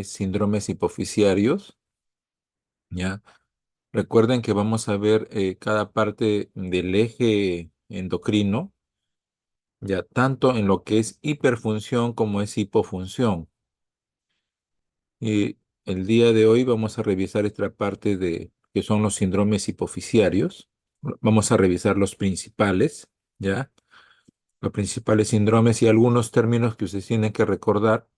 síndromes hipofisiarios, ¿ya? Recuerden que vamos a ver cada parte del eje endocrino, ya tanto en lo que es hiperfunción como es hipofunción. Y el día de hoy vamos a revisar esta parte de que son los síndromes hipofisiarios. Vamos a revisar los principales, ¿ya? Los principales síndromes y algunos términos que ustedes tienen que recordar.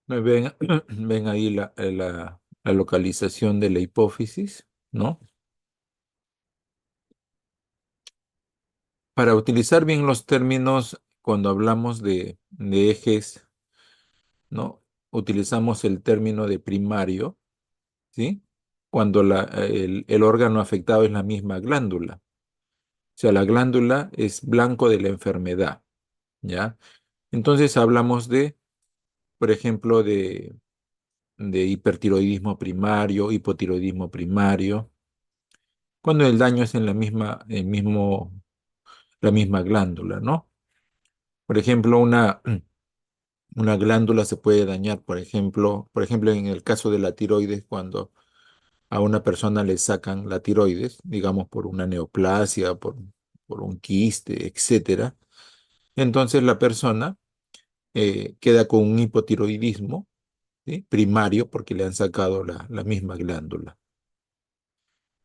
Ven, ven ahí la localización de la hipófisis, ¿no? Para utilizar bien los términos cuando hablamos de ejes, ¿no? Utilizamos el término de primario, ¿sí? Cuando el órgano afectado es la misma glándula. O sea, la glándula es blanco de la enfermedad, ¿ya? Entonces hablamos de, por ejemplo, de hipertiroidismo primario, hipotiroidismo primario, cuando el daño es en la misma glándula, ¿no? Por ejemplo, una glándula se puede dañar, por ejemplo, en el caso de la tiroides, cuando a una persona le sacan la tiroides, digamos por una neoplasia, por un quiste, etcétera. Entonces la persona queda con un hipotiroidismo, ¿sí? Primario porque le han sacado la misma glándula.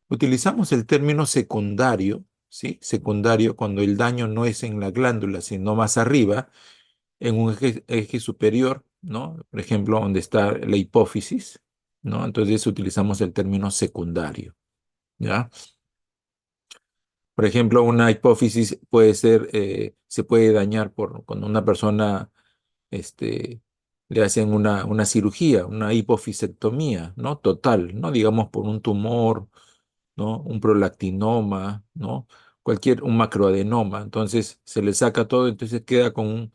Utilizamos el término secundario, ¿sí? Secundario cuando el daño no es en la glándula, sino más arriba, en un eje superior, ¿no? Por ejemplo, donde está la hipófisis, ¿no? Entonces utilizamos el término secundario, ¿ya? Por ejemplo, una hipófisis puede ser, se puede dañar cuando una persona le hacen una cirugía, una hipofisectomía, ¿no? Total, ¿no? Digamos por un tumor, ¿no? Un prolactinoma, ¿no? Un macroadenoma. Entonces se le saca todo, entonces queda con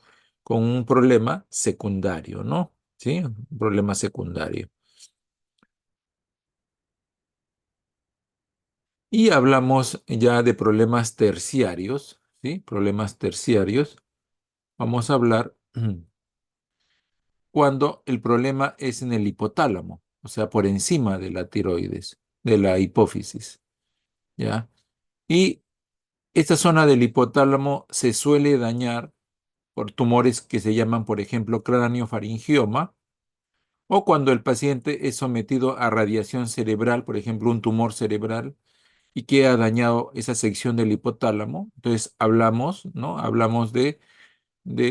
un problema secundario, ¿no? ¿Sí? Un problema secundario. Y hablamos ya de problemas terciarios, ¿sí? Problemas terciarios. Vamos a hablar cuando el problema es en el hipotálamo, o sea, por encima de la tiroides, de la hipófisis, ¿ya? Y esta zona del hipotálamo se suele dañar por tumores que se llaman, por ejemplo, craniofaringioma, o cuando el paciente es sometido a radiación cerebral, por ejemplo, un tumor cerebral, y que ha dañado esa sección del hipotálamo. Entonces hablamos, ¿no? Hablamos de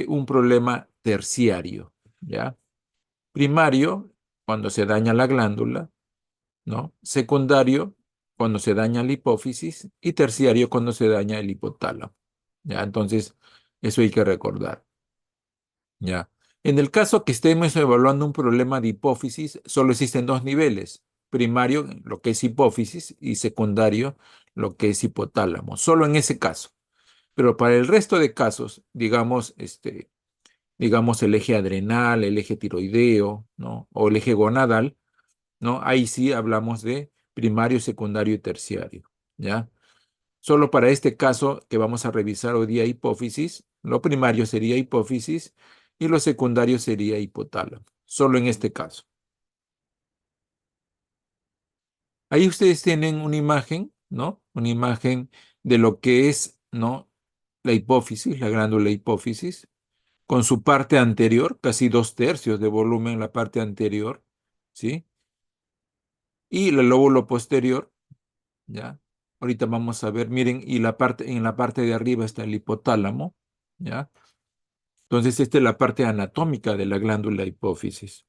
un problema terciario, ¿ya? Primario, cuando se daña la glándula, ¿no? Secundario, cuando se daña la hipófisis, y terciario, cuando se daña el hipotálamo, ¿ya? Entonces, eso hay que recordar, ¿ya? En el caso que estemos evaluando un problema de hipófisis, solo existen dos niveles: primario, lo que es hipófisis, y secundario, lo que es hipotálamo, solo en ese caso. Pero para el resto de casos, digamos el eje adrenal, el eje tiroideo, ¿no? O el eje gonadal, ¿no? Ahí sí hablamos de primario, secundario y terciario, ¿ya? Solo para este caso que vamos a revisar hoy día hipófisis, lo primario sería hipófisis y lo secundario sería hipotálamo, solo en este caso. Ahí ustedes tienen una imagen, ¿no? Una imagen de lo que es, ¿no? La hipófisis, la glándula hipófisis, con su parte anterior, casi 2/3 de volumen en la parte anterior, ¿sí? Y el lóbulo posterior, ¿ya? Ahorita vamos a ver, miren, y en la parte de arriba está el hipotálamo, ¿ya? Entonces, esta es la parte anatómica de la glándula hipófisis.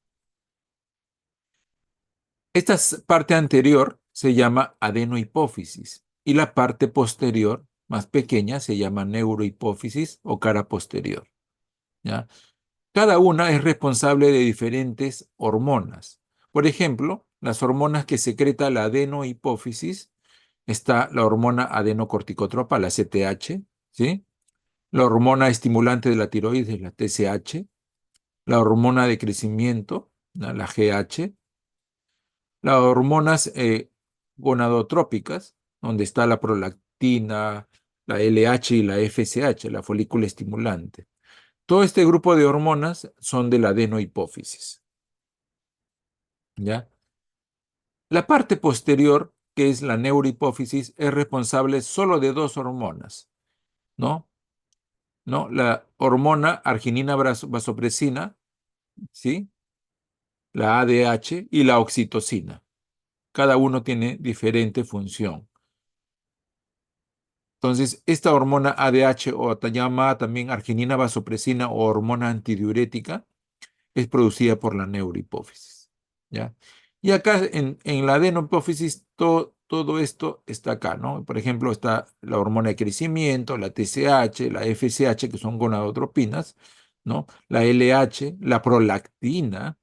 Esta parte anterior se llama adenohipófisis y la parte posterior, más pequeña, se llama neurohipófisis o cara posterior, ¿ya? Cada una es responsable de diferentes hormonas. Por ejemplo, las hormonas que secreta la adenohipófisis, está la hormona adenocorticotropa, la CTH, ¿sí? La hormona estimulante de la tiroides, la TSH, la hormona de crecimiento, ¿no? La GH, las hormonas gonadotrópicas, donde está la prolactina, la LH y la FSH, la folícula estimulante. Todo este grupo de hormonas son de la adenohipófisis, ¿ya? La parte posterior, que es la neurohipófisis, es responsable solo de dos hormonas, ¿no? ¿No? La hormona arginina vasopresina, ¿sí? La ADH y la oxitocina. Cada uno tiene diferente función. Entonces, esta hormona ADH o llamada también arginina vasopresina o hormona antidiurética es producida por la neurohipófisis, ¿ya? Y acá en la adenohipófisis todo esto está acá, ¿no? Por ejemplo, está la hormona de crecimiento, la TSH, la FSH, que son gonadotropinas, ¿no? La LH, la prolactina,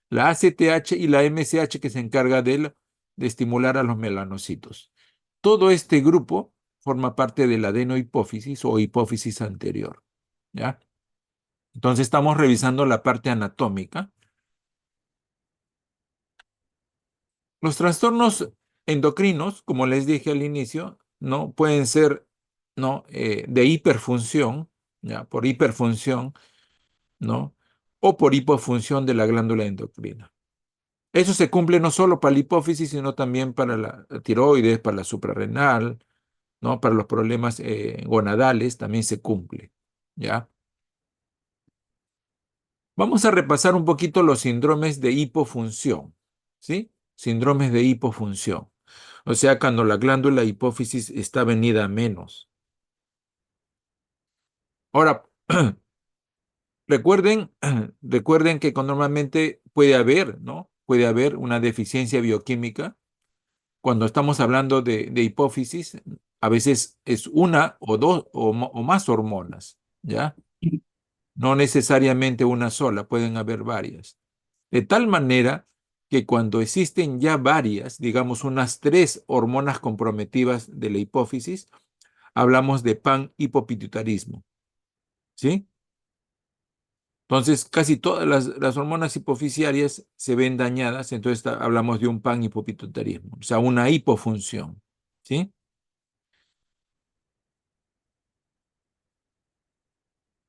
la ACTH y la MSH, que se encarga de estimular a los melanocitos. Todo este grupo forma parte de la adenohipófisis o hipófisis anterior, ¿ya? Entonces estamos revisando la parte anatómica. Los trastornos endocrinos, como les dije al inicio, ¿no? Pueden ser, ¿no? De hiperfunción, ¿ya? Por hiperfunción, ¿no? O por hipofunción de la glándula endocrina. Eso se cumple no solo para la hipófisis, sino también para la tiroides, para la suprarrenal, ¿no? Para los problemas gonadales también se cumple, ¿ya? Vamos a repasar un poquito los síndromes de hipofunción, ¿sí? Síndromes de hipofunción. O sea, cuando la glándula hipófisis está venida a menos. Ahora, recuerden, recuerden que normalmente puede haber, ¿no? Puede haber una deficiencia bioquímica. Cuando estamos hablando de hipófisis, a veces es una o dos o más hormonas, ¿ya? No necesariamente una sola, pueden haber varias. De tal manera que cuando existen ya varias, digamos unas 3 hormonas comprometidas de la hipófisis, hablamos de panhipopituitarismo, ¿sí? Entonces, casi todas las hormonas hipofisiarias se ven dañadas, entonces hablamos de un panhipopituitarismo, o sea, una hipofunción, ¿sí?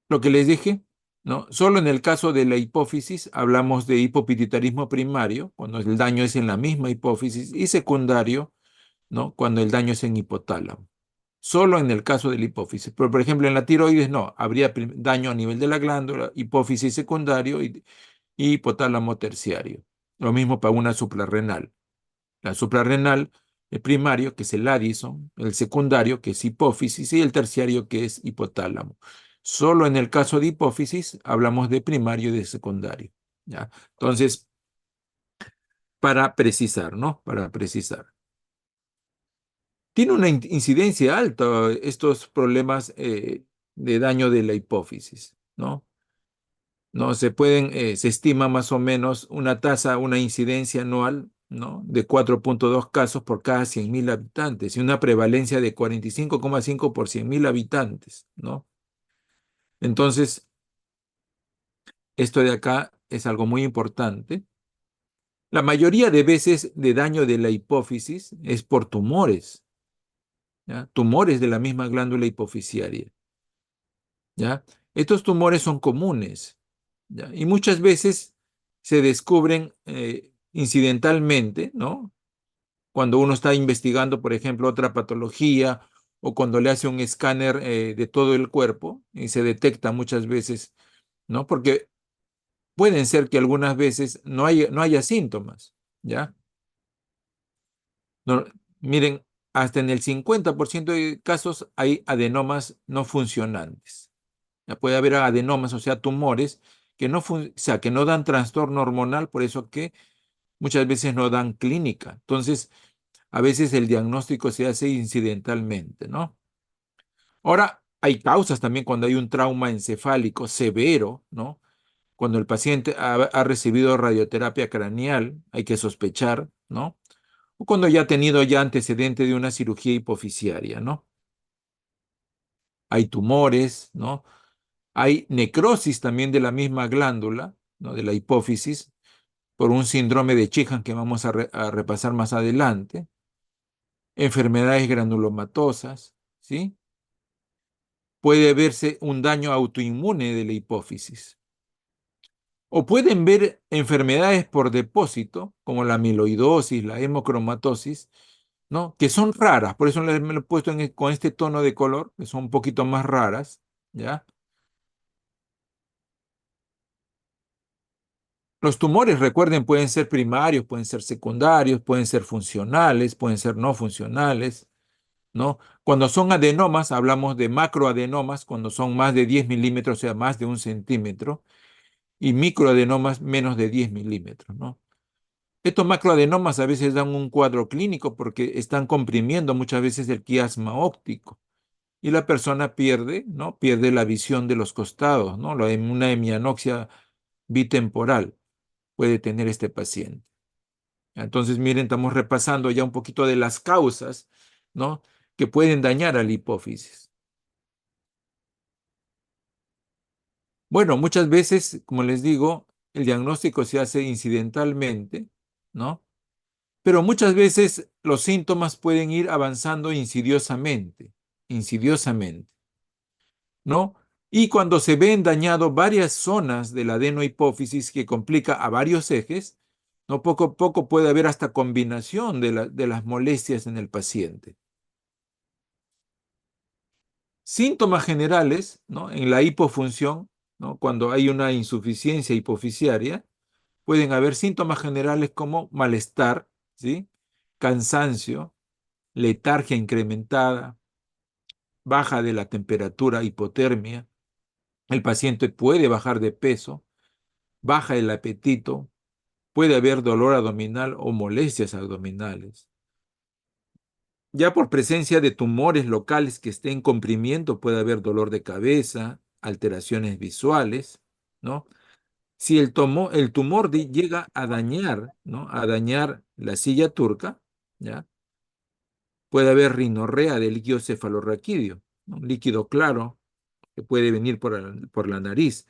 Lo que les dije, ¿no? Solo en el caso de la hipófisis hablamos de hipopituitarismo primario, cuando el daño es en la misma hipófisis, y secundario, ¿no? Cuando el daño es en hipotálamo. Solo en el caso de la hipófisis. Pero, por ejemplo, en la tiroides no, habría daño a nivel de la glándula, hipófisis secundario y hipotálamo terciario. Lo mismo para una suprarrenal. La suprarrenal, el primario, que es el Addison, el secundario, que es hipófisis, y el terciario, que es hipotálamo. Solo en el caso de hipófisis hablamos de primario y de secundario, ¿ya? Entonces, para precisar, ¿no? Para precisar. Tiene una incidencia alta estos problemas de daño de la hipófisis, ¿no? No se pueden, se estima más o menos una tasa, una incidencia anual, ¿no? De 4,2 casos por cada 100.000 habitantes y una prevalencia de 45,5 por 100.000 habitantes, ¿no? Entonces, esto de acá es algo muy importante. La mayoría de veces de daño de la hipófisis es por tumores, ¿ya? Tumores de la misma glándula hipofisiaria, ¿ya? Estos tumores son comunes, ¿ya? Y muchas veces se descubren incidentalmente, ¿no? Cuando uno está investigando, por ejemplo, otra patología o cuando le hace un escáner de todo el cuerpo y se detecta muchas veces, ¿no? Porque pueden ser que algunas veces no haya síntomas, ¿ya? No, miren, hasta en el 50% de casos hay adenomas no funcionantes. Ya puede haber adenomas, o sea, tumores o sea, que no dan trastorno hormonal, por eso que muchas veces no dan clínica. Entonces, a veces el diagnóstico se hace incidentalmente, ¿no? Ahora, hay causas también cuando hay un trauma encefálico severo, ¿no? Cuando el paciente ha recibido radioterapia craneal, hay que sospechar, ¿no? O cuando ya ha tenido ya antecedente de una cirugía hipofisiaria, ¿no? Hay tumores, ¿no? Hay necrosis también de la misma glándula, ¿no? De la hipófisis, por un síndrome de Sheehan que vamos a repasar más adelante. enfermedades granulomatosas, ¿sí? Puede verse un daño autoinmune de la hipófisis. O pueden ver enfermedades por depósito, como la amiloidosis, la hemocromatosis, ¿no? Que son raras, por eso me lo he puesto con este tono de color, que son un poquito más raras, ¿ya? Los tumores, recuerden, pueden ser primarios, pueden ser secundarios, pueden ser funcionales, pueden ser no funcionales, ¿no? Cuando son adenomas, hablamos de macroadenomas, cuando son más de 10 milímetros, o sea, más de 1 centímetro, y microadenomas menos de 10 milímetros, ¿no? Estos macroadenomas a veces dan un cuadro clínico porque están comprimiendo muchas veces el quiasma óptico y la persona pierde, ¿no? Pierde la visión de los costados, ¿no? Una hemianopsia bitemporal puede tener este paciente. Entonces, miren, estamos repasando ya un poquito de las causas, ¿no? Que pueden dañar a la hipófisis. Bueno, muchas veces, como les digo, el diagnóstico se hace incidentalmente, ¿no? Pero muchas veces los síntomas pueden ir avanzando insidiosamente, ¿no? Y cuando se ven dañado varias zonas de la adenohipófisis que complica a varios ejes, ¿no? Poco a poco puede haber hasta combinación de las molestias en el paciente. Síntomas generales, ¿no? En la hipofunción, ¿no? Cuando hay una insuficiencia hipofisiaria, pueden haber síntomas generales como malestar, ¿sí? Cansancio, letargia incrementada, baja de la temperatura, hipotermia. El paciente puede bajar de peso, baja el apetito, puede haber dolor abdominal o molestias abdominales. Ya por presencia de tumores locales que estén comprimiendo, puede haber dolor de cabeza, alteraciones visuales, ¿no? Si el tumor llega a dañar, ¿no? A dañar la silla turca, ¿ya? Puede haber rinorrea de líquido cefalorraquídeo, ¿no? Un líquido claro que puede venir por la nariz.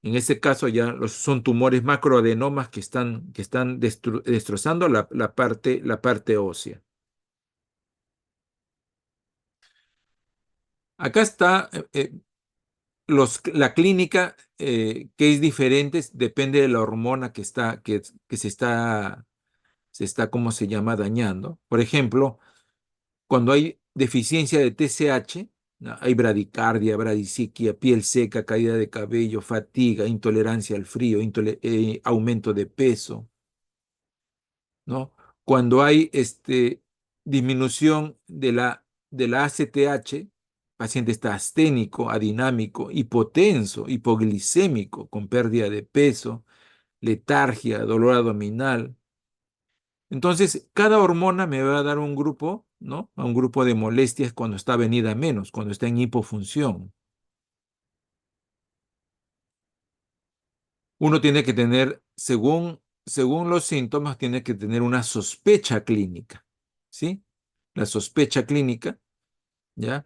En ese caso ya son tumores macroadenomas que están destrozando la parte ósea. Acá está la clínica, que es diferente, depende de la hormona que se está, ¿cómo se llama?, dañando. Por ejemplo, cuando hay deficiencia de TSH, ¿no? Hay bradicardia, bradisiquia, piel seca, caída de cabello, fatiga, intolerancia al frío, aumento de peso, ¿no? Cuando hay disminución de la ACTH, paciente está asténico, adinámico, hipotenso, hipoglicémico, con pérdida de peso, letargia, dolor abdominal. Entonces, cada hormona me va a dar un grupo, ¿no? A un grupo de molestias cuando está venida menos, cuando está en hipofunción. Uno tiene que tener, según los síntomas, tiene que tener una sospecha clínica, ¿sí? La sospecha clínica, ¿ya?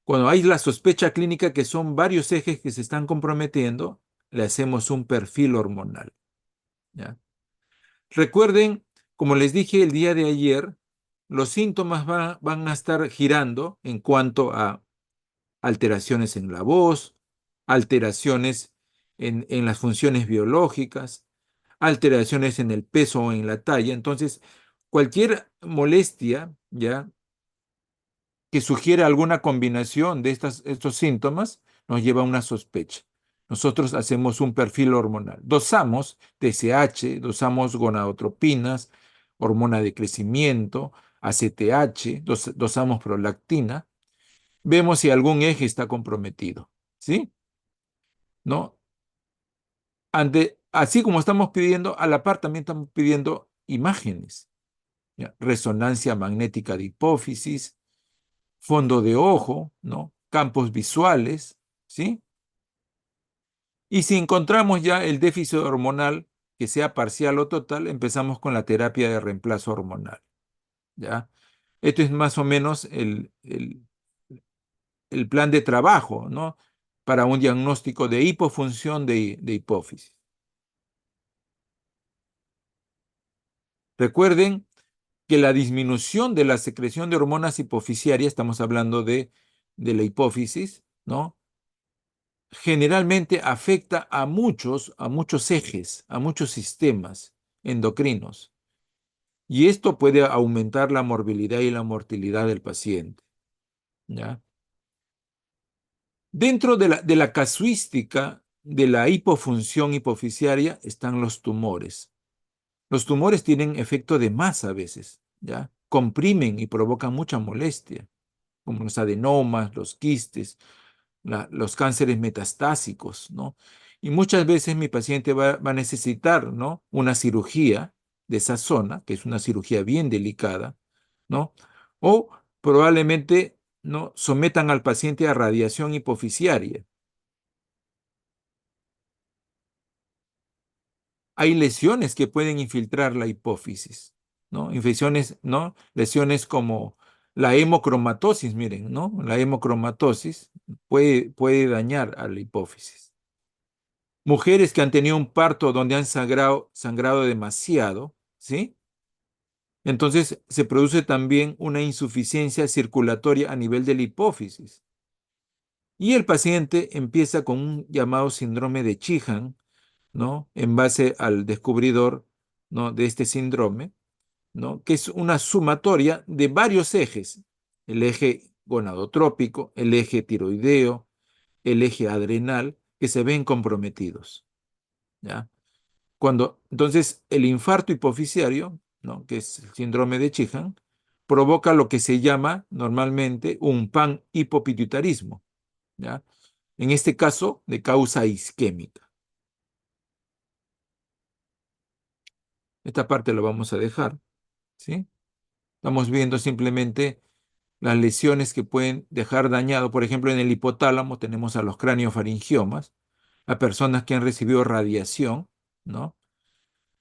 Cuando hay la sospecha clínica que son varios ejes que se están comprometiendo, le hacemos un perfil hormonal, ¿ya? Recuerden, como les dije el día de ayer, los síntomas van a estar girando en cuanto a alteraciones en la voz, alteraciones en las funciones biológicas, alteraciones en el peso o en la talla. Entonces, cualquier molestia, ¿ya?, que sugiera alguna combinación de estos síntomas, nos lleva a una sospecha. Nosotros hacemos un perfil hormonal. Dosamos TSH, dosamos gonadotropinas, hormona de crecimiento, ACTH, dosamos prolactina. Vemos si algún eje está comprometido, ¿sí? ¿No? Así como estamos pidiendo, a la par también estamos pidiendo imágenes, ¿ya? Resonancia magnética de hipófisis, fondo de ojo, ¿no? Campos visuales, ¿sí? Y si encontramos ya el déficit hormonal, que sea parcial o total, empezamos con la terapia de reemplazo hormonal, ¿ya? Esto es más o menos el plan de trabajo, ¿no? Para un diagnóstico de hipofunción de hipófisis. Recuerden que la disminución de la secreción de hormonas hipofisiarias, estamos hablando de la hipófisis, ¿no? Generalmente afecta a muchos ejes, a muchos sistemas endocrinos. Y esto puede aumentar la morbilidad y la mortalidad del paciente, ¿ya? Dentro de la casuística de la hipofunción hipofisiaria están los tumores. Los tumores tienen efecto de masa a veces, ¿ya? Comprimen y provocan mucha molestia, como los adenomas, los quistes, los cánceres metastásicos, ¿no? Y muchas veces mi paciente va a necesitar, ¿no? Una cirugía de esa zona, que es una cirugía bien delicada, ¿no? O probablemente, ¿no? Sometan al paciente a radiación hipofisiaria. Hay lesiones que pueden infiltrar la hipófisis, ¿no? Infecciones, ¿no? Lesiones como la hemocromatosis, miren, ¿no? La hemocromatosis puede dañar a la hipófisis. Mujeres que han tenido un parto donde han sangrado demasiado, ¿sí? Entonces se produce también una insuficiencia circulatoria a nivel de la hipófisis. Y el paciente empieza con un llamado síndrome de Sheehan, ¿no? En base al descubridor, ¿no? De este síndrome, ¿no? Que es una sumatoria de varios ejes: el eje gonadotrópico, el eje tiroideo, el eje adrenal, que se ven comprometidos, ¿ya? Entonces, el infarto hipofisiario, ¿no? Que es el síndrome de Sheehan, provoca lo que se llama normalmente un panhipopituitarismo, ¿ya? En este caso, de causa isquémica. Esta parte la vamos a dejar, ¿sí? Estamos viendo simplemente las lesiones que pueden dejar dañado. Por ejemplo, en el hipotálamo tenemos a los craniofaringiomas, a personas que han recibido radiación, ¿no?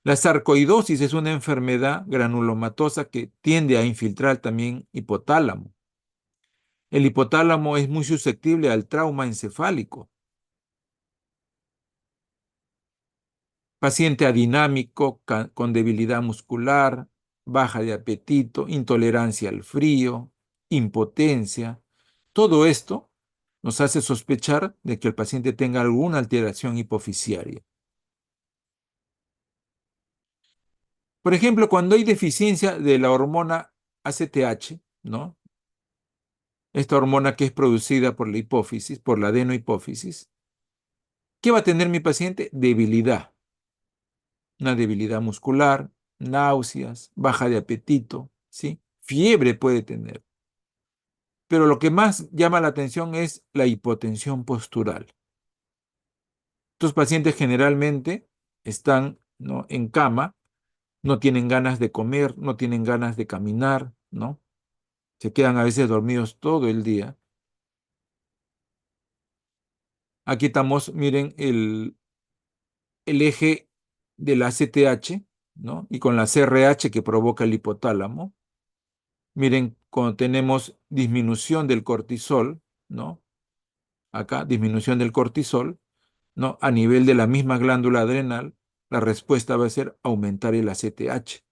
La sarcoidosis es una enfermedad granulomatosa que tiende a infiltrar también hipotálamo. El hipotálamo es muy susceptible al trauma encefálico. Paciente adinámico, con debilidad muscular, baja de apetito, intolerancia al frío, impotencia. Todo esto nos hace sospechar de que el paciente tenga alguna alteración hipofisiaria. Por ejemplo, cuando hay deficiencia de la hormona ACTH, ¿no? Esta hormona que es producida por la hipófisis, por la adenohipófisis, ¿qué va a tener mi paciente? Debilidad, una debilidad muscular, náuseas, baja de apetito, ¿sí? Fiebre puede tener. Pero lo que más llama la atención es la hipotensión postural. Estos pacientes generalmente están, ¿no? En cama, no tienen ganas de comer, no tienen ganas de caminar, ¿no? Se quedan a veces dormidos todo el día. Aquí estamos, miren, el eje del ACTH, ¿no? Y con la CRH que provoca el hipotálamo. Miren, cuando tenemos disminución del cortisol, ¿no? Acá, disminución del cortisol, ¿no? A nivel de la misma glándula adrenal, la respuesta va a ser aumentar el ACTH.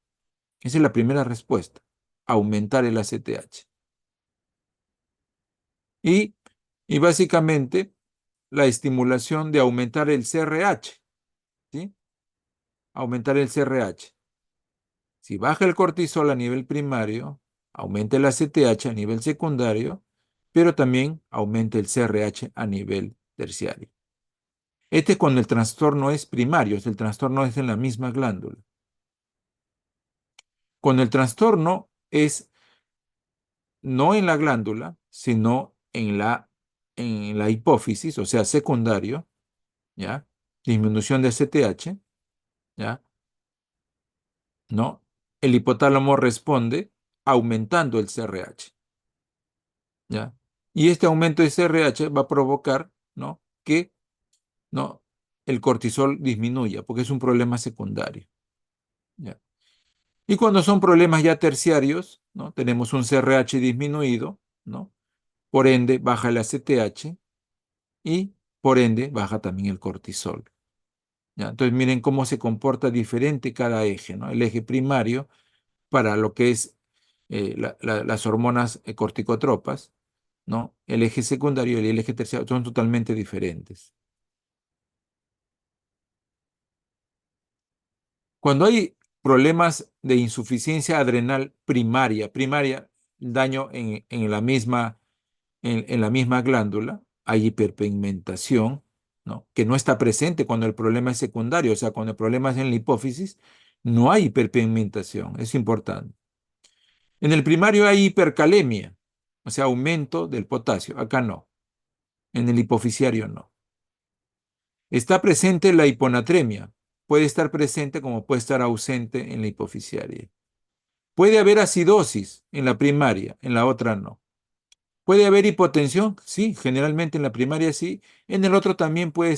Esa es la primera respuesta, aumentar el ACTH. Y, y básicamente, la estimulación de aumentar el CRH, ¿sí? Aumentar el CRH. Si baja el cortisol a nivel primario, aumenta el ACTH a nivel secundario, pero también aumenta el CRH a nivel terciario. Este es cuando el trastorno es primario, el trastorno es en la misma glándula. Cuando el trastorno es no en la glándula, sino en la hipófisis, o sea, secundario, ¿ya? Disminución de ACTH, ¿ya? ¿No? El hipotálamo responde aumentando el CRH, ¿ya? Y este aumento de CRH va a provocar, ¿no? Que, ¿no? El cortisol disminuya, porque es un problema secundario, ¿ya? Y cuando son problemas ya terciarios, ¿no? Tenemos un CRH disminuido, ¿no? Por ende, baja el ACTH y por ende baja también el cortisol, ¿ya? Entonces miren cómo se comporta diferente cada eje, ¿no? El eje primario para lo que es las hormonas corticotropas, ¿no? El eje secundario y el eje terciario son totalmente diferentes. Cuando hay problemas de insuficiencia adrenal primaria, daño en la misma glándula, hay hiperpigmentación, ¿no? Que no está presente cuando el problema es secundario, o sea, cuando el problema es en la hipófisis, no hay hiperpigmentación, es importante. En el primario hay hipercalemia, o sea, aumento del potasio, acá no, en el hipofisiario no. Está presente la hiponatremia, puede estar presente como puede estar ausente en la hipofisiaria. Puede haber acidosis en la primaria, en la otra no. ¿Puede haber hipotensión? Sí, generalmente en la primaria sí. En el otro también puede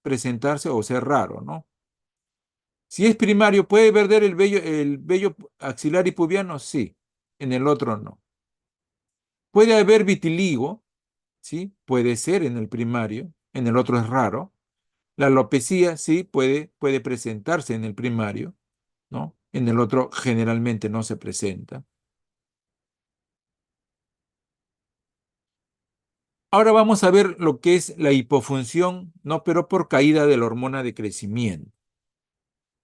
presentarse o ser raro, ¿no? Si es primario, ¿puede perder el vello axilar y pubiano? Sí. En el otro no. ¿Puede haber vitiligo? Sí, puede ser en el primario. En el otro es raro. La alopecia sí puede presentarse en el primario, ¿no? En el otro generalmente no se presenta. Ahora vamos a ver lo que es la hipofunción, ¿no? Pero por caída de la hormona de crecimiento,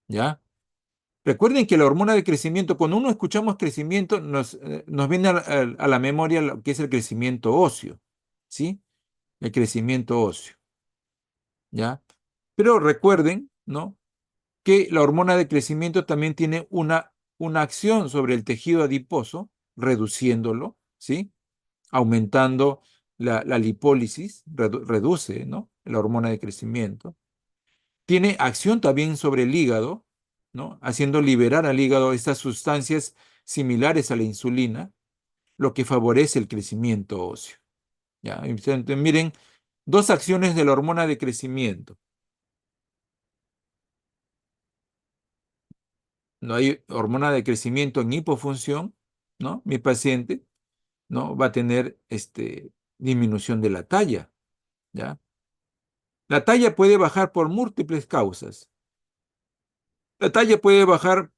¿ya? Recuerden que la hormona de crecimiento, cuando uno escuchamos crecimiento, nos viene a la memoria lo que es el crecimiento óseo, ¿sí? El crecimiento óseo, ¿ya? Pero recuerden, ¿no? Que la hormona de crecimiento también tiene una acción sobre el tejido adiposo, reduciéndolo, ¿sí? Aumentando la lipólisis, reduce, ¿no? La hormona de crecimiento. Tiene acción también sobre el hígado, ¿no? Haciendo liberar al hígado estas sustancias similares a la insulina, lo que favorece el crecimiento óseo. ¿Ya? Entonces, miren, dos acciones de la hormona de crecimiento. No hay hormona de crecimiento en hipofunción, ¿no? Mi paciente, ¿no? Va a tener disminución de la talla, ¿ya? La talla puede bajar por múltiples causas. La talla puede bajar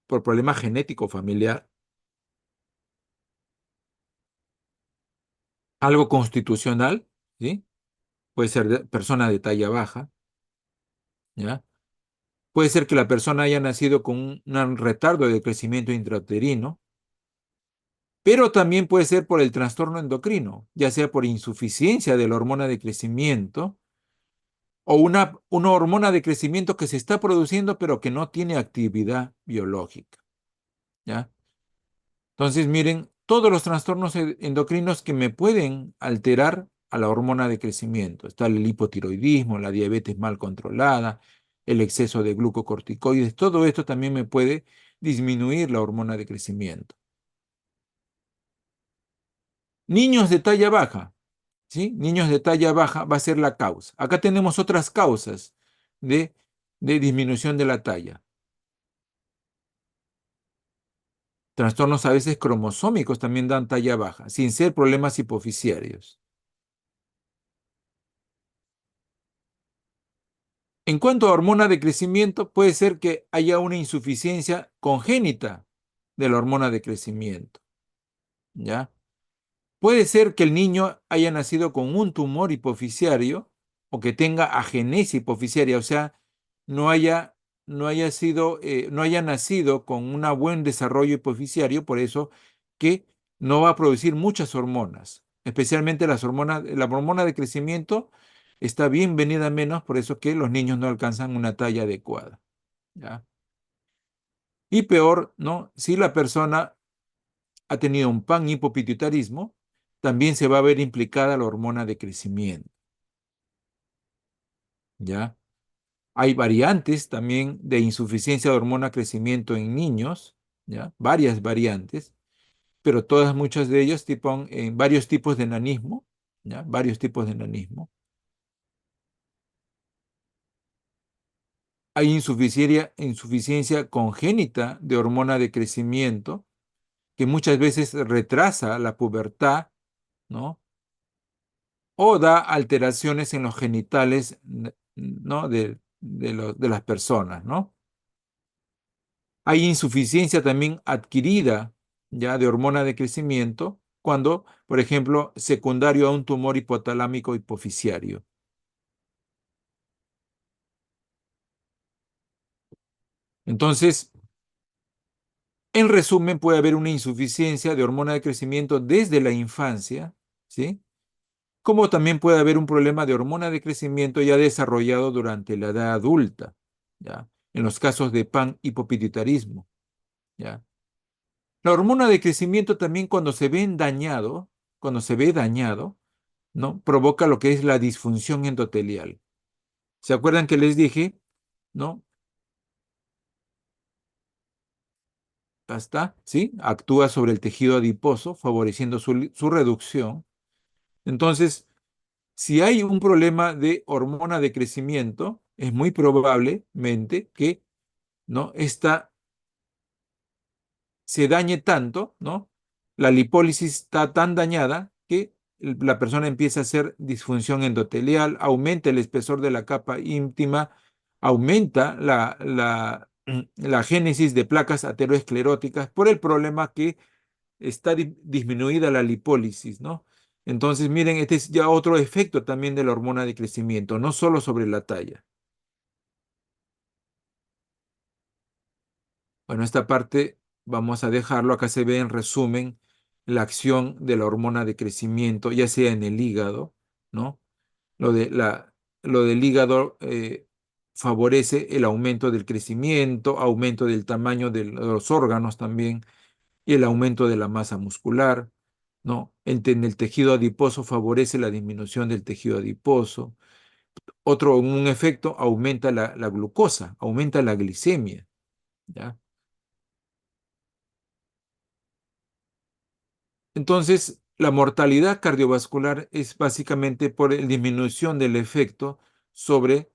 por problema genético familiar, algo constitucional, ¿sí? Puede ser persona de talla baja, ¿ya? Puede ser que la persona haya nacido con un retardo de crecimiento intrauterino, pero también puede ser por el trastorno endocrino, ya sea por insuficiencia de la hormona de crecimiento o una hormona de crecimiento que se está produciendo pero que no tiene actividad biológica, ¿ya? Entonces, miren, todos los trastornos endocrinos que me pueden alterar a la hormona de crecimiento. Está el hipotiroidismo, la diabetes mal controlada, el exceso de glucocorticoides. Todo esto también me puede disminuir la hormona de crecimiento. Niños de talla baja, ¿sí? Niños de talla baja va a ser la causa. Acá tenemos otras causas de, de disminución de la talla. Trastornos a veces cromosómicos también dan talla baja, sin ser problemas hipofisiarios. En cuanto a hormona de crecimiento, puede ser que haya una insuficiencia congénita de la hormona de crecimiento, ¿ya? Puede ser que el niño haya nacido con un tumor hipofisiario o que tenga agenesia hipofisiaria, o sea, no haya, no haya nacido con un buen desarrollo hipofisiario, por eso que no va a producir muchas hormonas, especialmente la hormona de crecimiento está bien venida menos, por eso que los niños no alcanzan una talla adecuada, ¿ya? Y peor, ¿no? Si la persona ha tenido un panhipopituitarismo, también se va a ver implicada la hormona de crecimiento, ¿ya? Hay variantes también de insuficiencia de hormona de crecimiento en niños, ¿ya? Varias variantes, pero muchas de ellas en varios tipos de enanismo, ¿ya? Varios tipos de enanismo. Hay insuficiencia congénita de hormona de crecimiento que muchas veces retrasa la pubertad, ¿no? O da alteraciones en los genitales, ¿no? De las personas, ¿no? Hay insuficiencia también adquirida ya de hormona de crecimiento cuando, por ejemplo, secundario a un tumor hipotalámico hipoficiario. Entonces, en resumen, puede haber una insuficiencia de hormona de crecimiento desde la infancia, ¿sí? Como también puede haber un problema de hormona de crecimiento ya desarrollado durante la edad adulta, ¿ya? En los casos de panhipopituitarismo, ¿ya? La hormona de crecimiento también cuando se ve dañado, ¿no? Provoca lo que es la disfunción endotelial. ¿Se acuerdan que les dije, ¿no? Hasta, ¿sí? Actúa sobre el tejido adiposo, favoreciendo su reducción. Entonces, si hay un problema de hormona de crecimiento, es muy probablemente que, ¿no? Esta se dañe tanto, ¿no? La lipólisis está tan dañada que la persona empieza a hacer disfunción endotelial, aumenta el espesor de la capa íntima, aumenta la génesis de placas ateroscleróticas por el problema que está disminuida la lipólisis, ¿no? Entonces, miren, este es ya otro efecto también de la hormona de crecimiento, no solo sobre la talla. Bueno, esta parte vamos a dejarlo. Acá se ve en resumen la acción de la hormona de crecimiento, ya sea en el hígado, ¿no? Lo de lo del hígado favorece el aumento del crecimiento, aumento del tamaño de los órganos también y el aumento de la masa muscular, ¿no? En el tejido adiposo favorece la disminución del tejido adiposo. Un efecto, aumenta la glucosa, aumenta la glicemia, ¿ya? Entonces, la mortalidad cardiovascular es básicamente por la disminución del efecto sobre,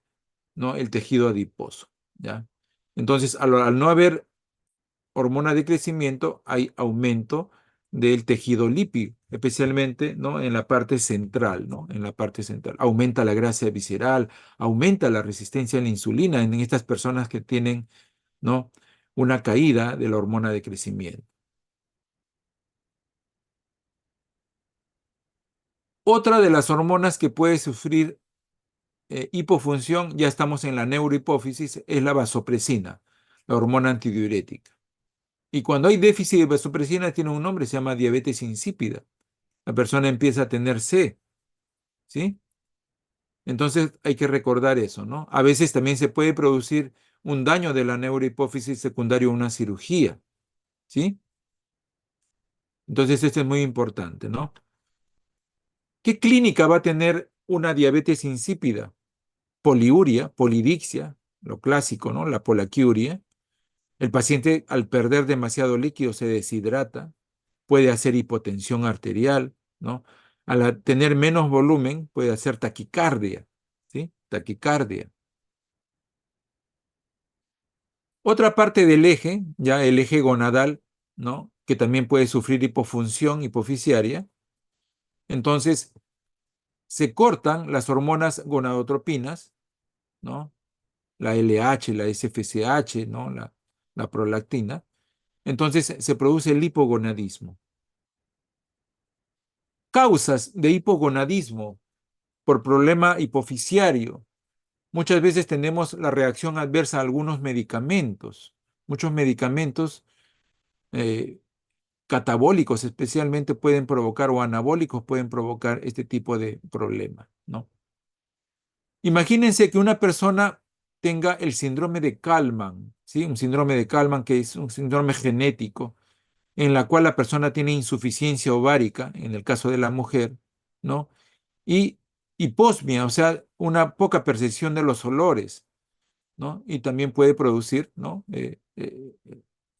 ¿no? el tejido adiposo, ¿ya? Entonces, al no haber hormona de crecimiento, hay aumento del tejido lípido, especialmente, ¿no? en la parte central, ¿no? En la parte central. Aumenta la grasa visceral, aumenta la resistencia a la insulina en estas personas que tienen, ¿no? una caída de la hormona de crecimiento. Otra de las hormonas que puede sufrir hipofunción, ya estamos en la neurohipófisis, es la vasopresina, la hormona antidiurética. Y cuando hay déficit de vasopresina, tiene un nombre, se llama diabetes insípida. La persona empieza a tener C, ¿sí? Entonces hay que recordar eso, ¿no? A veces también se puede producir un daño de la neurohipófisis secundario a una cirugía, ¿sí? Entonces esto es muy importante, ¿no? ¿Qué clínica va a tener una diabetes insípida? Poliuria, polidixia, lo clásico, ¿no? La polaquiuria. El paciente al perder demasiado líquido se deshidrata, puede hacer hipotensión arterial, ¿no? Al tener menos volumen puede hacer taquicardia, ¿sí? Taquicardia. Otra parte del eje, ya el eje gonadal, ¿no? Que también puede sufrir hipofunción hipoficiaria. Entonces, se cortan las hormonas gonadotropinas, ¿no? La LH, la SFSH, ¿no? La prolactina. Entonces, se produce el hipogonadismo. Causas de hipogonadismo por problema hipofisiario. Muchas veces tenemos la reacción adversa a algunos medicamentos. Muchos medicamentos eh, catabólicos especialmente pueden provocar o anabólicos pueden provocar este tipo de problema, ¿no? Imagínense que una persona tenga el síndrome de Kallmann, ¿sí? Un síndrome de Kallmann que es un síndrome genético en la cual la persona tiene insuficiencia ovárica, en el caso de la mujer, ¿no? Y hiposmia, o sea, una poca percepción de los olores, ¿no? Y también puede producir, ¿no?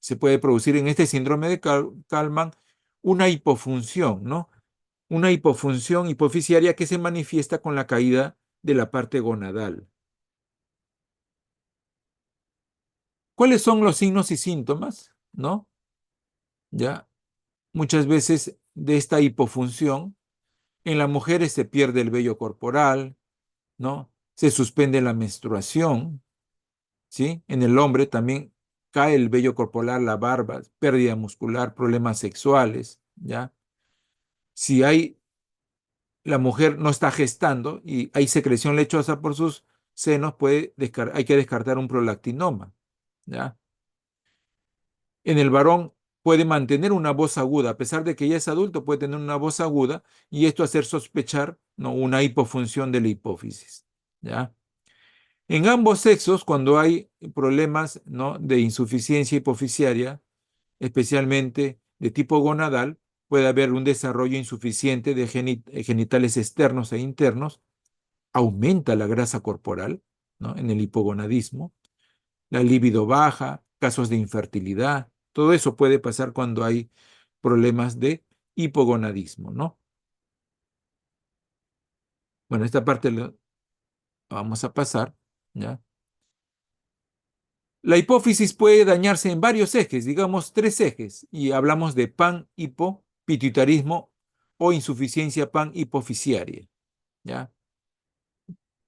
Se puede producir en este síndrome de Kallmann una hipofunción, ¿no? Una hipofunción hipoficiaria que se manifiesta con la caída de la parte gonadal. ¿Cuáles son los signos y síntomas, ¿no? Ya, muchas veces de esta hipofunción, en las mujeres se pierde el vello corporal, ¿no? Se suspende la menstruación, ¿sí? En el hombre también cae el vello corporal, la barba, pérdida muscular, problemas sexuales, ¿ya? Si la mujer no está gestando y hay secreción lechosa por sus senos, hay que descartar un prolactinoma, ¿ya? En el varón puede mantener una voz aguda, a pesar de que ya es adulto, puede tener una voz aguda y esto hacer sospechar, ¿no?, una hipofunción de la hipófisis, ¿ya? En ambos sexos, cuando hay problemas, ¿no?, de insuficiencia hipofisiaria, especialmente de tipo gonadal, puede haber un desarrollo insuficiente de genitales externos e internos, aumenta la grasa corporal, ¿no?, en el hipogonadismo, la libido baja, casos de infertilidad, todo eso puede pasar cuando hay problemas de hipogonadismo, ¿no? Bueno, esta parte la vamos a pasar, ¿ya? La hipófisis puede dañarse en varios ejes, digamos 3 ejes, y hablamos de pan-hipo-pituitarismo o insuficiencia pan-hipofisiaria, ¿ya?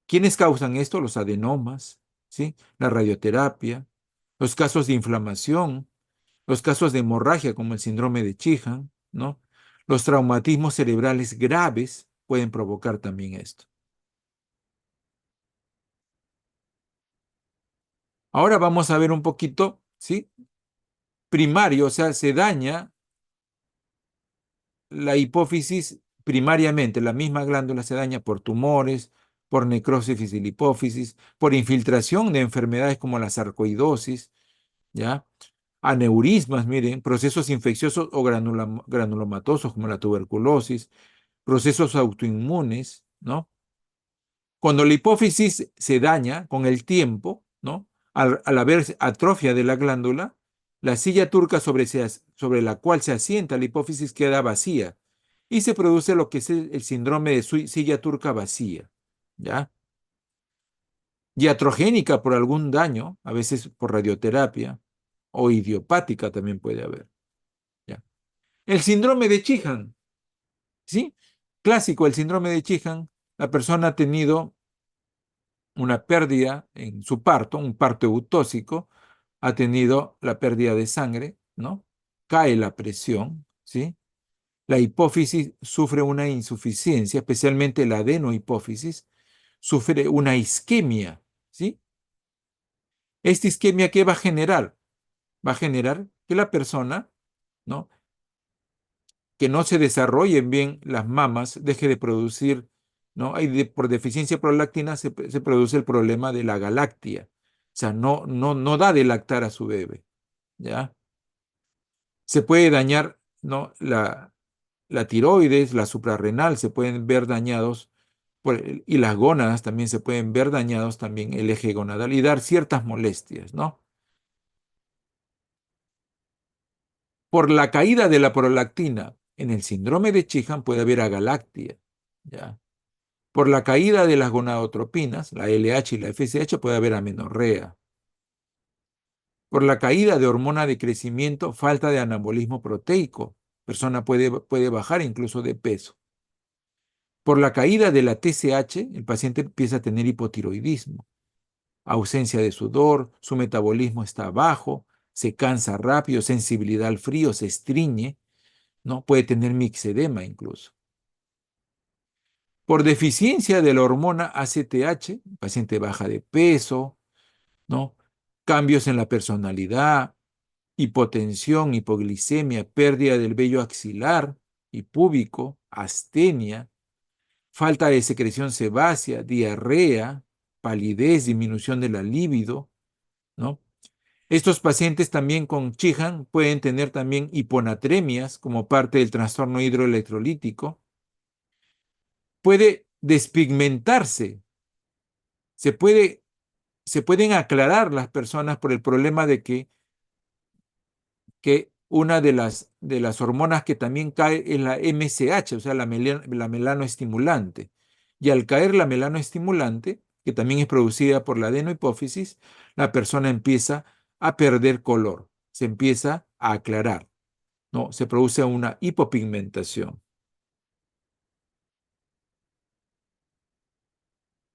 ¿Quiénes causan esto? Los adenomas, ¿sí? La radioterapia, los casos de inflamación, los casos de hemorragia como el síndrome de Sheehan, ¿no? Los traumatismos cerebrales graves pueden provocar también esto. Ahora vamos a ver un poquito, ¿sí? Primario, o sea, se daña la hipófisis primariamente, la misma glándula se daña por tumores, por necrosis de la hipófisis, por infiltración de enfermedades como la sarcoidosis, ¿ya? Aneurismas, miren, procesos infecciosos o granulomatosos como la tuberculosis, procesos autoinmunes, ¿no? Cuando la hipófisis se daña con el tiempo, ¿no? Al haber atrofia de la glándula, la silla turca sobre la cual se asienta la hipófisis queda vacía y se produce lo que es el síndrome de silla turca vacía, ¿ya? Iatrogénica por algún daño, a veces por radioterapia, o idiopática también puede haber, ¿ya? El síndrome de Sheehan, ¿sí? Clásico, el síndrome de Sheehan, la persona ha tenido una pérdida en su parto, un parto eutóxico, ha tenido la pérdida de sangre, ¿no? Cae la presión, ¿sí? La hipófisis sufre una insuficiencia, especialmente la adenohipófisis, sufre una isquemia, ¿sí? Esta isquemia, ¿qué va a generar? Va a generar que la persona, ¿no?, que no se desarrollen bien las mamas, deje de producir, ¿no? Por deficiencia de prolactina se produce el problema de la galactia. O sea, no da de lactar a su bebé, ¿ya? Se puede dañar, ¿no?, la tiroides, la suprarrenal, se pueden ver dañados, y las gónadas también se pueden ver dañados también el eje gonadal y dar ciertas molestias, ¿no? Por la caída de la prolactina en el síndrome de Sheehan puede haber agalactia, ¿ya? Por la caída de las gonadotropinas, la LH y la FSH, puede haber amenorrea. Por la caída de hormona de crecimiento, falta de anabolismo proteico. Persona puede bajar incluso de peso. Por la caída de la TSH, el paciente empieza a tener hipotiroidismo, ausencia de sudor, su metabolismo está bajo, se cansa rápido, sensibilidad al frío, se estriñe, ¿no? Puede tener mixedema incluso. Por deficiencia de la hormona ACTH, el paciente baja de peso, ¿no? Cambios en la personalidad, hipotensión, hipoglicemia, pérdida del vello axilar y púbico, astenia, falta de secreción sebácea, diarrea, palidez, disminución de la libido, ¿no? Estos pacientes también con Sheehan pueden tener también hiponatremias como parte del trastorno hidroelectrolítico. Puede despigmentarse, se puede se pueden aclarar las personas por el problema de que una de las hormonas que también cae es la MSH, o sea, la melanoestimulante. Y al caer la melanoestimulante, que también es producida por la adenohipófisis, la persona empieza a perder color, se empieza a aclarar, ¿no? Se produce una hipopigmentación.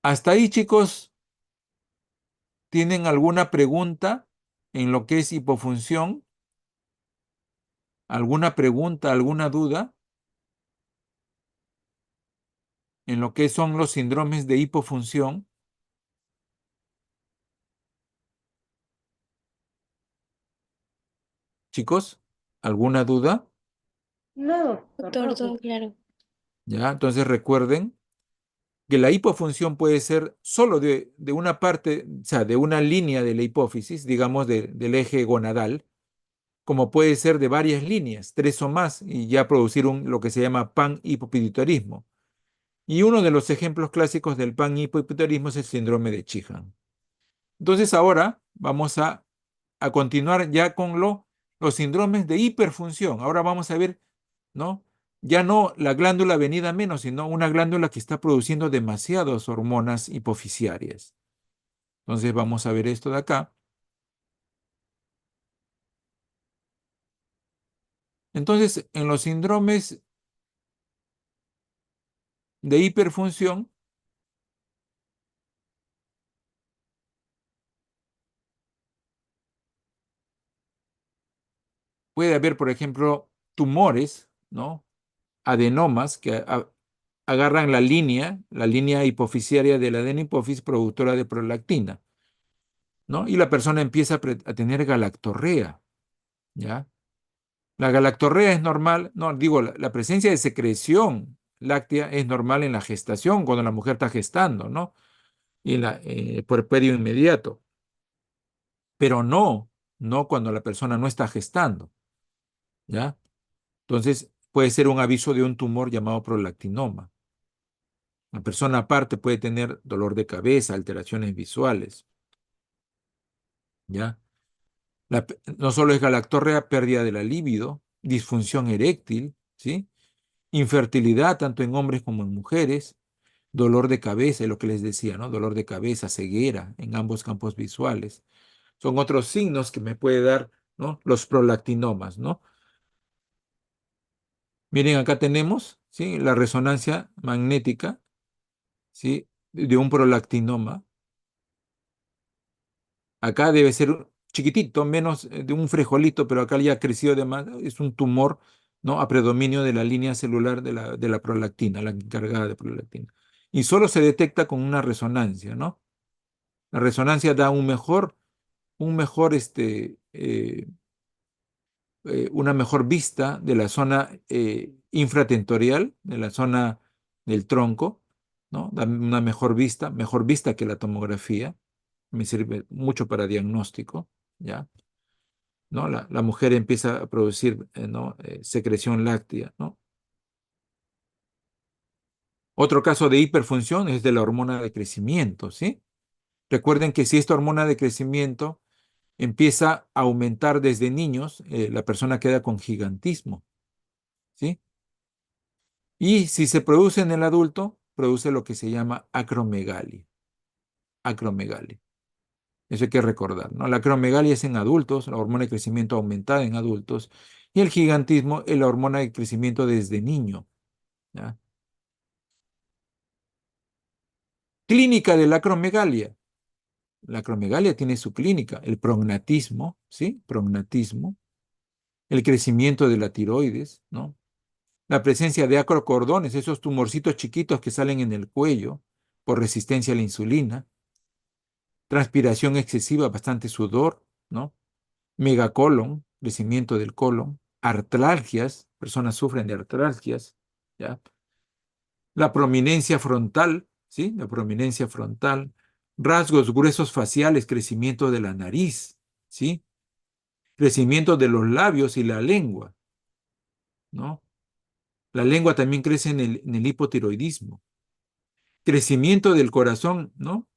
Hasta ahí, chicos, ¿tienen alguna pregunta? en lo que es hipofunción? ¿Alguna pregunta, alguna duda en lo que son los síndromes de hipofunción? Chicos, ¿alguna duda? No, doctor, todo claro. ¿Ya? Entonces recuerden que la hipofunción puede ser solo de una parte, o sea, de una línea de la hipófisis, digamos, del eje gonadal, como puede ser de varias líneas, tres o más, y ya producir lo que se llama panhipopituitarismo. Y uno de los ejemplos clásicos del panhipopituitarismo es el síndrome de Sheehan. Entonces ahora vamos a continuar ya con los síndromes de hiperfunción. Ahora vamos a ver, ¿no? Ya no la glándula venida menos, sino una glándula que está produciendo demasiadas hormonas hipofisiarias. Entonces vamos a ver esto de acá. Entonces, en los síndromes de hiperfunción puede haber, por ejemplo, tumores, ¿no? Adenomas que agarran la línea hipofisiaria de la adenopofis productora de prolactina, ¿no? Y la persona empieza a tener galactorrea, ¿ya? La galactorrea es normal, no, digo, la presencia de secreción láctea es normal en la gestación, cuando la mujer está gestando, ¿no? Y en puerperio inmediato, pero no cuando la persona no está gestando, ¿ya? Entonces, puede ser un aviso de un tumor llamado prolactinoma. La persona aparte puede tener dolor de cabeza, alteraciones visuales, ¿ya? No solo es galactorrea, pérdida de la libido, disfunción eréctil, ¿sí? Infertilidad tanto en hombres como en mujeres, dolor de cabeza, es lo que les decía, ¿no? Dolor de cabeza, ceguera en ambos campos visuales. Son otros signos que me puede dar, ¿no? Los prolactinomas, ¿no? Miren, acá tenemos, ¿sí? La resonancia magnética, ¿sí? De un prolactinoma. Acá debe ser chiquitito, menos de un frijolito, pero acá ya creció de más. Es un tumor, ¿no? A predominio de la línea celular de la prolactina, la encargada de prolactina. Y solo se detecta con una resonancia, ¿no? La resonancia da una mejor vista de la zona infratentorial, de la zona del tronco, ¿no? Da una mejor vista que la tomografía. Me sirve mucho para diagnóstico, ¿ya? ¿No? La mujer empieza a producir, ¿no? Secreción láctea, ¿no? Otro caso de hiperfunción es de la hormona de crecimiento, ¿sí? Recuerden que si esta hormona de crecimiento empieza a aumentar desde niños, la persona queda con gigantismo, ¿sí? Y si se produce en el adulto, produce lo que se llama acromegalia. Acromegalia. Eso hay que recordar, ¿no? La acromegalia es en adultos, la hormona de crecimiento aumentada en adultos, y el gigantismo es la hormona de crecimiento desde niño, ¿ya? Clínica de la acromegalia. La acromegalia tiene su clínica, el prognatismo, ¿sí? Prognatismo, el crecimiento de la tiroides, ¿no? La presencia de acrocordones, esos tumorcitos chiquitos que salen en el cuello por resistencia a la insulina, transpiración excesiva, bastante sudor, ¿no? Megacolon, crecimiento del colon, artralgias, personas sufren de artralgias, ¿ya? La prominencia frontal, ¿sí? La prominencia frontal, rasgos gruesos faciales, crecimiento de la nariz, ¿sí? Crecimiento de los labios y la lengua, ¿no? La lengua también crece en el hipotiroidismo. Crecimiento del corazón, ¿no?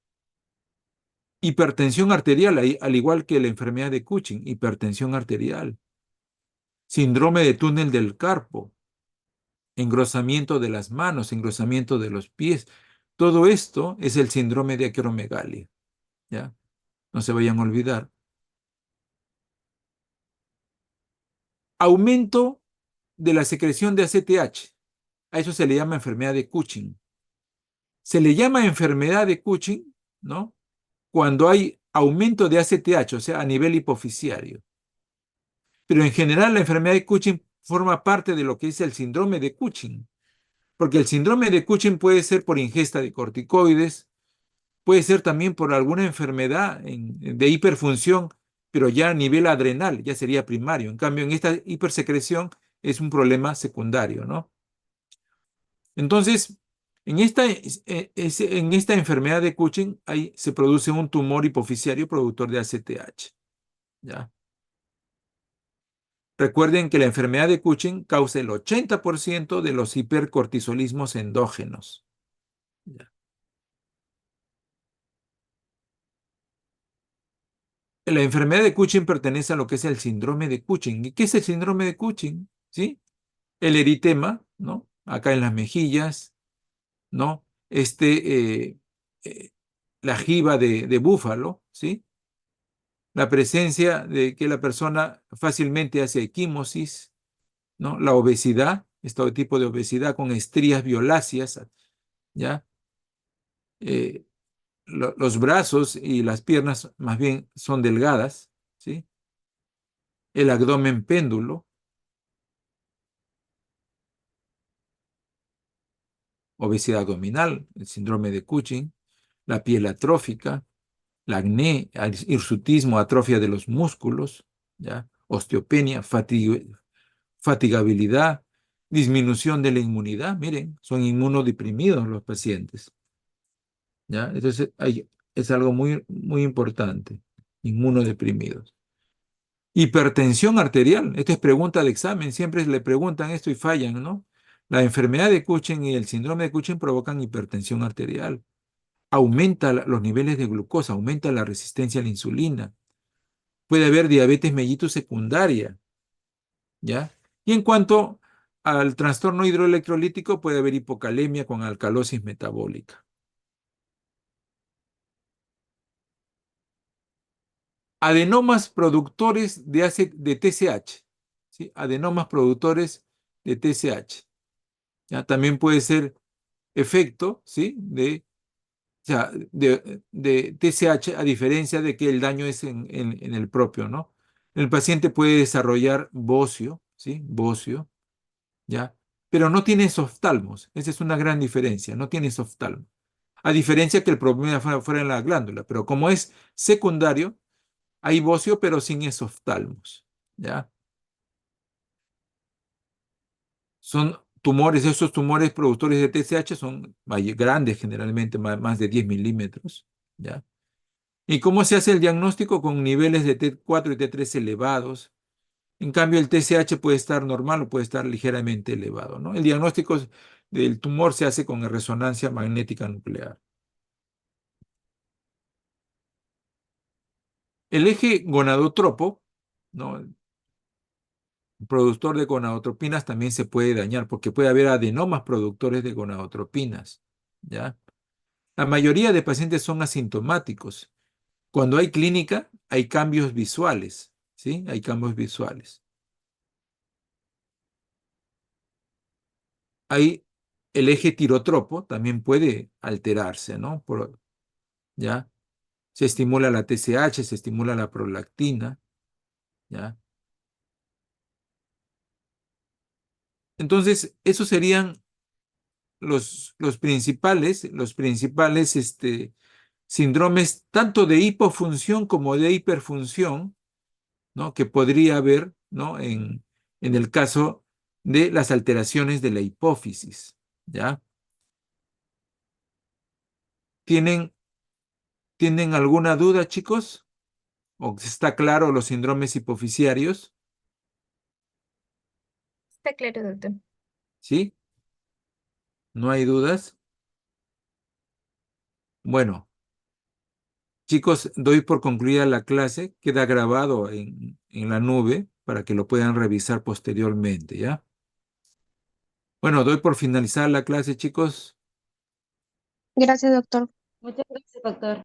Hipertensión arterial, al igual que la enfermedad de Cushing, hipertensión arterial. Síndrome de túnel del carpo, engrosamiento de las manos, engrosamiento de los pies. Todo esto es el síndrome de acromegalia, ¿ya? No se vayan a olvidar. Aumento de la secreción de ACTH. A eso se le llama enfermedad de Cushing. Se le llama enfermedad de Cushing, ¿no? Cuando hay aumento de ACTH, o sea, a nivel hipoficiario. Pero en general la enfermedad de Cushing forma parte de lo que es el síndrome de Cushing, porque el síndrome de Cushing puede ser por ingesta de corticoides, puede ser también por alguna enfermedad de hiperfunción, pero ya a nivel adrenal, ya sería primario. En cambio, en esta hipersecreción es un problema secundario, ¿no? Entonces, en esta enfermedad de Cushing se produce un tumor hipoficiario productor de ACTH, ¿ya? Recuerden que la enfermedad de Cushing causa el 80% de los hipercortisolismos endógenos, ¿ya? La enfermedad de Cushing pertenece a lo que es el síndrome de Cushing. ¿Y qué es el síndrome de Cushing? ¿Sí? El eritema, ¿no? Acá en las mejillas, ¿no? Eh, la jiba de búfalo, ¿sí? La presencia de que la persona fácilmente hace equimosis, ¿no? La obesidad, este tipo de obesidad con estrías violáceas, ¿ya? Eh, los brazos y las piernas más bien son delgadas, ¿sí? El abdomen péndulo, obesidad abdominal, el síndrome de Cushing, la piel atrófica, la acné, hirsutismo, atrofia de los músculos, ¿ya? Osteopenia, fatigabilidad, disminución de la inmunidad. Miren, son inmunodeprimidos los pacientes, ¿ya? Entonces, es algo muy, muy importante, inmunodeprimidos. Hipertensión arterial, esta es pregunta de examen, siempre le preguntan esto y fallan, ¿no? La enfermedad de Cushing y el síndrome de Cushing provocan hipertensión arterial. Aumenta los niveles de glucosa, aumenta la resistencia a la insulina. Puede haber diabetes mellitus secundaria, ¿ya? Y en cuanto al trastorno hidroelectrolítico, puede haber hipocalemia con alcalosis metabólica. Adenomas productores de TSH, ¿sí? Adenomas productores de TSH. ¿Ya? También puede ser efecto, ¿sí? O sea, de TSH, a diferencia de que el daño es en el propio, ¿no? El paciente puede desarrollar bocio, ¿sí? Bocio, ¿ya? Pero no tiene oftalmos. Esa es una gran diferencia, no tiene oftalmos. A diferencia que el problema fuera en la glándula, pero como es secundario, hay bocio, pero sin esoftalmos, ¿ya? Son tumores, esos tumores productores de TSH son grandes, generalmente más de 10 milímetros, ¿ya? ¿Y cómo se hace el diagnóstico? Con niveles de T4 y T3 elevados. En cambio, el TSH puede estar normal o puede estar ligeramente elevado, ¿no? El diagnóstico del tumor se hace con resonancia magnética nuclear. El eje gonadotropo, ¿no? El productor de gonadotropinas también se puede dañar porque puede haber adenomas productores de gonadotropinas, ¿ya? La mayoría de pacientes son asintomáticos. Cuando hay clínica, hay cambios visuales, ¿sí? Hay cambios visuales. Hay el eje tirotropo, también puede alterarse, ¿no? ¿Ya? Se estimula la TSH, se estimula la prolactina, ¿ya? Entonces, esos serían los principales síndromes, tanto de hipofunción como de hiperfunción, ¿no? Que podría haber, ¿no? En el caso de las alteraciones de la hipófisis, ¿ya? ¿Tienen, ¿tienen alguna duda, chicos? ¿O está claro los síndromes hipofisiarios? Está claro, doctor. ¿Sí? ¿No hay dudas? Bueno, chicos, doy por concluida la clase. Queda grabado en la nube para que lo puedan revisar posteriormente, ¿ya? Bueno, doy por finalizar la clase, chicos. Gracias, doctor. Muchas gracias, doctor.